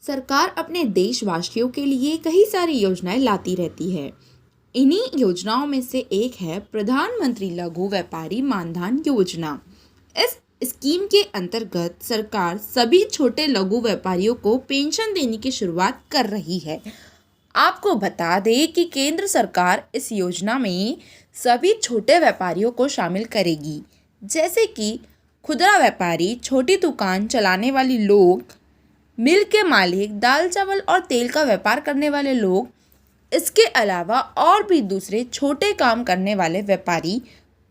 सरकार अपने देशवासियों के लिए कई सारी योजनाएं लाती रहती है। इन्हीं योजनाओं में से एक है प्रधानमंत्री लघु व्यापारी मानधन योजना। इस स्कीम के अंतर्गत सरकार सभी छोटे लघु व्यापारियों को पेंशन देने की शुरुआत कर रही है। आपको बता दें कि केंद्र सरकार इस योजना में सभी छोटे व्यापारियों को शामिल करेगी, जैसे कि खुदरा व्यापारी, छोटी दुकान चलाने वाले लोग, मिल के मालिक, दाल चावल और तेल का व्यापार करने वाले लोग। इसके अलावा और भी दूसरे छोटे काम करने वाले व्यापारी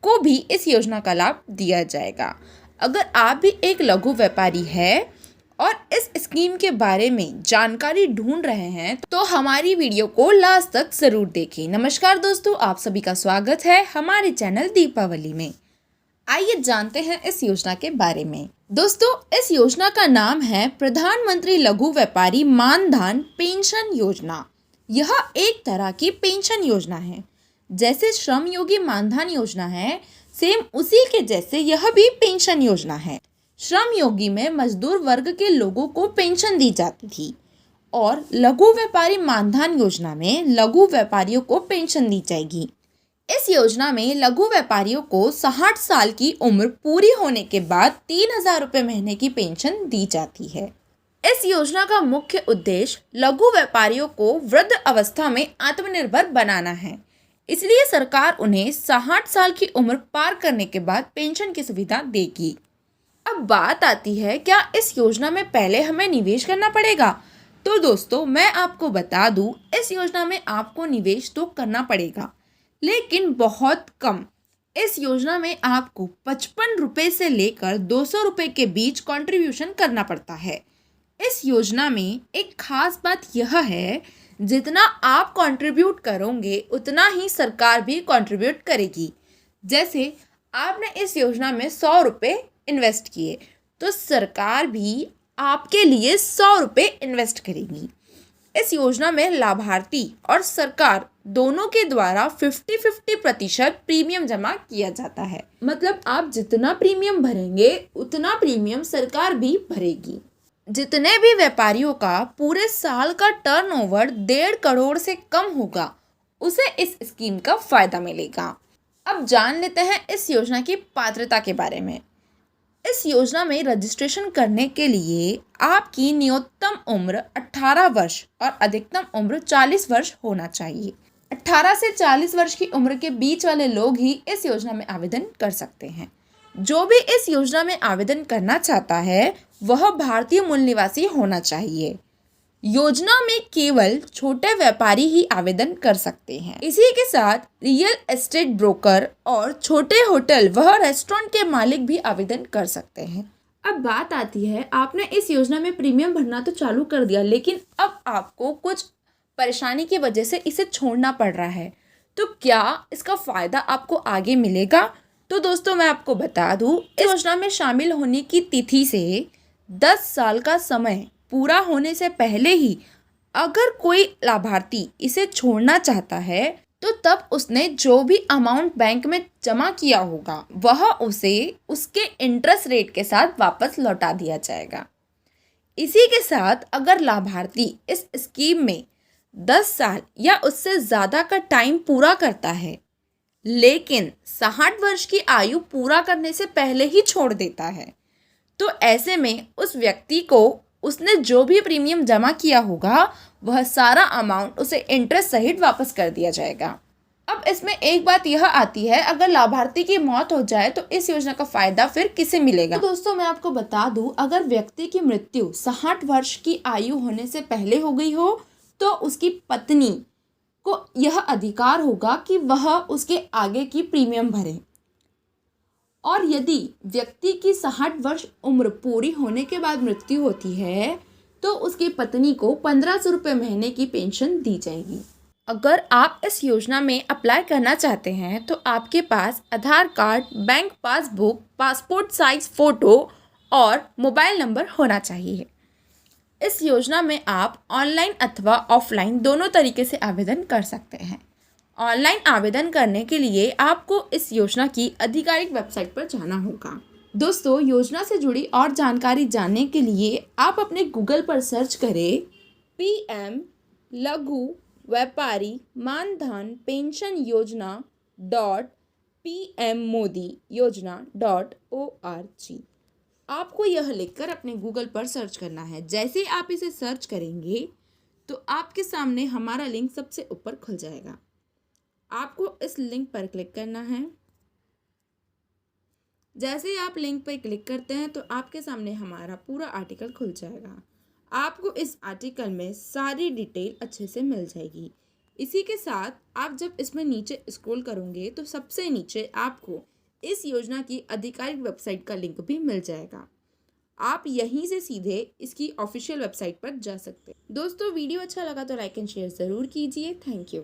को भी इस योजना का लाभ दिया जाएगा। अगर आप भी एक लघु व्यापारी है और इस स्कीम के बारे में जानकारी ढूंढ रहे हैं तो हमारी वीडियो को लास्ट तक जरूर देखें। नमस्कार दोस्तों, आप सभी का स्वागत है हमारे चैनल दीपावली में। आइए जानते हैं इस योजना के बारे में। दोस्तों, इस योजना का नाम है प्रधानमंत्री लघु व्यापारी मानधन पेंशन योजना। यह एक तरह की पेंशन योजना है। जैसे श्रम योगी मानधन योजना है, सेम उसी के जैसे यह भी पेंशन योजना है। श्रम योगी में मजदूर वर्ग के लोगों को पेंशन दी जाती थी और लघु व्यापारी मानधन योजना में लघु व्यापारियों को पेंशन दी जाएगी। इस योजना में लघु व्यापारियों को 60 साल की उम्र पूरी होने के बाद 3,000 रुपये महीने की पेंशन दी जाती है। इस योजना का मुख्य उद्देश्य लघु व्यापारियों को वृद्ध अवस्था में आत्मनिर्भर बनाना है। इसलिए सरकार उन्हें 60 साल की उम्र पार करने के बाद पेंशन की सुविधा देगी। अब बात आती है, क्या इस योजना में पहले हमें निवेश करना पड़ेगा? तो दोस्तों, मैं आपको बता दूं, इस योजना में आपको निवेश तो करना पड़ेगा, लेकिन बहुत कम। इस योजना में आपको 55 रुपये से लेकर 200 रुपये के बीच कंट्रीब्यूशन करना पड़ता है। इस योजना में एक खास बात यह है, जितना आप कंट्रीब्यूट करोगे उतना ही सरकार भी कंट्रीब्यूट करेगी। जैसे आपने इस योजना में 100 रुपये इन्वेस्ट किए तो सरकार भी आपके लिए 100 रुपये इन्वेस्ट करेगी। इस योजना में लाभार्थी और सरकार दोनों के द्वारा 50-50% प्रीमियम जमा किया जाता है। मतलब आप जितना प्रीमियम भरेंगे उतना प्रीमियम सरकार भी भरेगी। जितने भी व्यापारियों का पूरे साल का टर्नओवर 1.5 करोड़ से कम होगा, उसे इस स्कीम का फायदा मिलेगा। अब जान लेते हैं इस योजना की पात्रता के बारे में। इस योजना में रजिस्ट्रेशन करने के लिए आपकी न्यूनतम उम्र 18 वर्ष और अधिकतम उम्र 40 वर्ष होना चाहिए। 18 से 40 वर्ष की उम्र के बीच वाले लोग ही इस योजना में आवेदन कर सकते हैं। जो भी इस योजना में आवेदन करना चाहता है वह भारतीय मूल निवासी होना चाहिए। योजना में केवल छोटे व्यापारी ही आवेदन कर सकते हैं। इसी के साथ रियल एस्टेट ब्रोकर और छोटे होटल व रेस्टोरेंट के मालिक भी आवेदन कर सकते हैं। अब बात आती है, आपने इस योजना में प्रीमियम भरना तो चालू कर दिया, लेकिन अब आपको कुछ परेशानी की वजह से इसे छोड़ना पड़ रहा है, तो क्या इसका फायदा आपको आगे मिलेगा? तो दोस्तों, मैं आपको बता दूं, इस योजना में शामिल होने की तिथि से 10 साल का समय पूरा होने से पहले ही अगर कोई लाभार्थी इसे छोड़ना चाहता है तो तब उसने जो भी अमाउंट बैंक में जमा किया होगा वह उसे उसके इंटरेस्ट रेट के साथ वापस लौटा दिया जाएगा। इसी के साथ अगर लाभार्थी इस स्कीम में 10 साल या उससे ज़्यादा का टाइम पूरा करता है, लेकिन 60 वर्ष की आयु पूरा करने से पहले ही छोड़ देता है, तो ऐसे में उस व्यक्ति को उसने जो भी प्रीमियम जमा किया होगा वह सारा अमाउंट उसे इंटरेस्ट सहित वापस कर दिया जाएगा। अब इसमें एक बात यह आती है, अगर लाभार्थी की मौत हो जाए तो इस योजना का फायदा फिर किसे मिलेगा? तो दोस्तों, मैं आपको बता दूं, अगर व्यक्ति की मृत्यु 60 वर्ष की आयु होने से पहले हो गई हो तो उसकी पत्नी को यह अधिकार होगा कि वह उसके आगे की प्रीमियम भरे। और यदि व्यक्ति की 60 वर्ष उम्र पूरी होने के बाद मृत्यु होती है तो उसकी पत्नी को 1,500 रुपये महीने की पेंशन दी जाएगी। अगर आप इस योजना में अप्लाई करना चाहते हैं तो आपके पास Aadhaar card, bank passbook, passport size photo और मोबाइल नंबर होना चाहिए। इस योजना में आप ऑनलाइन अथवा ऑफलाइन दोनों तरीके से आवेदन कर सकते हैं। ऑनलाइन आवेदन करने के लिए आपको इस योजना की आधिकारिक वेबसाइट पर जाना होगा। दोस्तों, योजना से जुड़ी और जानकारी जानने के लिए आप अपने गूगल पर सर्च करें PM लघु व्यापारी मानधन पेंशन योजना .pmmodi.org। आपको यह लिखकर अपने गूगल पर सर्च करना है। जैसे आप इसे सर्च करेंगे तो आपके सामने हमारा लिंक सबसे ऊपर खुल जाएगा। आपको इस लिंक पर क्लिक करना है। जैसे ही आप लिंक पर क्लिक करते हैं तो आपके सामने हमारा पूरा आर्टिकल खुल जाएगा। आपको इस आर्टिकल में सारी डिटेल अच्छे से मिल जाएगी। इसी के साथ आप जब इसमें नीचे स्क्रॉल करोगे तो सबसे नीचे आपको इस योजना की आधिकारिक वेबसाइट का लिंक भी मिल जाएगा। आप यहीं से सीधे इसकी ऑफिशियल वेबसाइट पर जा सकते हैं। दोस्तों, वीडियो अच्छा लगा तो लाइक एंड शेयर ज़रूर कीजिए। Thank you.